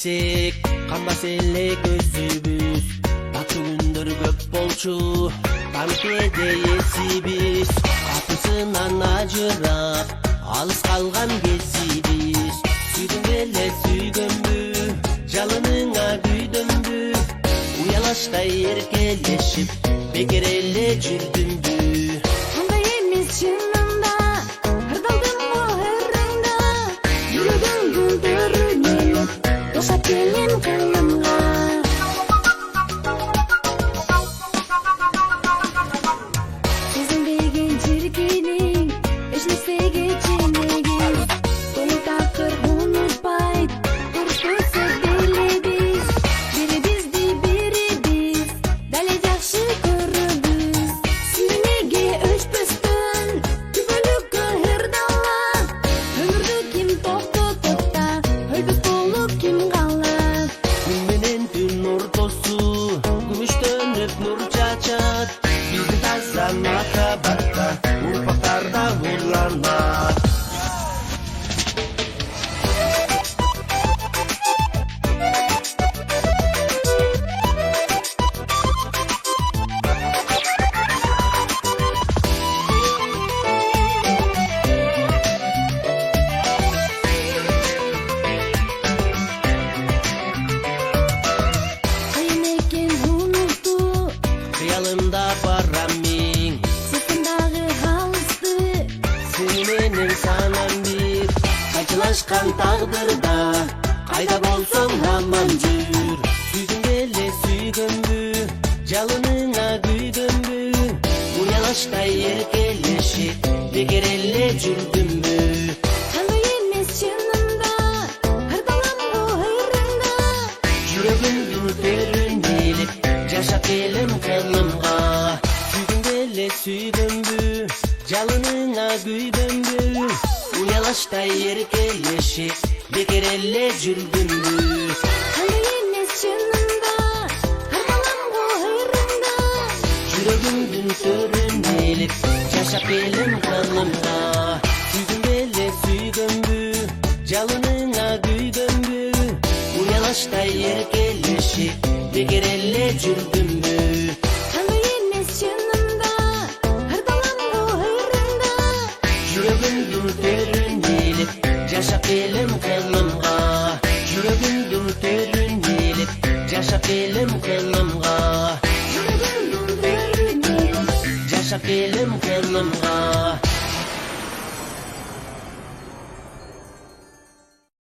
билсек канбас эле көзүбүз. Баттуу күндөр көп болчу, тамкеде эсибиз. Капысынан ажырап, алыс калган кезибиз. Сүйдүм эле сүйгөнбү, жалыныңа күйдүмбү. Уялаштай эркелешип, бекер эле жүрдүмбү. Андай эмес чынында, ырдалдым бу ырыңда. Жүрөгүмдүн төрүнө жашап келем канымга. Сезинбеген жиркенең эч нерсеге ченегиз. Тону такыр унутпайт, туруп көрсөк делебиз. Бирибизди бирибиз дале жакшы көрөбүз. Сүймеге өчпөстөн күбөлүккө ырдалат. Өмүрдү ким токтотот да, өлбөс болуп ким калат. Күн менен түн ортосу күмүштөнүп нур чачат. Биздин таза махабатта урпактарда нурланат. Кыйын экен унутуу, Кыялымда барам мен, сыртым дагы алысты. сени менен санам бир. Кайчылашкан тагдырда, кайда болсоң аман жүр. Сүйдүм эле сүйгөнбү, жалыныңа күйдүмбү. Уялаштай эркелешип, бекер эле жүрдүмбү. Андай эмес чынында, ырдалам бу ырыңда. Жүрөгүмдүн төрүн билип, жашап келем канымга. Сүйдүм эле сүйгөнбү, жалыныңа күйдүмбү. Уялаштай эркелешип, бекер эле жүрдүмбү. Андай эмес чынында, ырдалам бу ырыңда. Жүрөгүмдүн төрүн билип, жашап келем канымга. Сүйдүм эле сүйгөнбү, жалыныңа күйдүмбү. Уялаштай эркелешип, бекер эле жүрдүмбү. Андай эмес чынында, ырдалам бу ырыңда. Жүрөгүмдүн төрүн билип, жашап келем канымга. Жүрөгүмдүн төрүн билип, жашап келем канымга. Жүрөгүмдүн төрүнө Жашап келем канымга.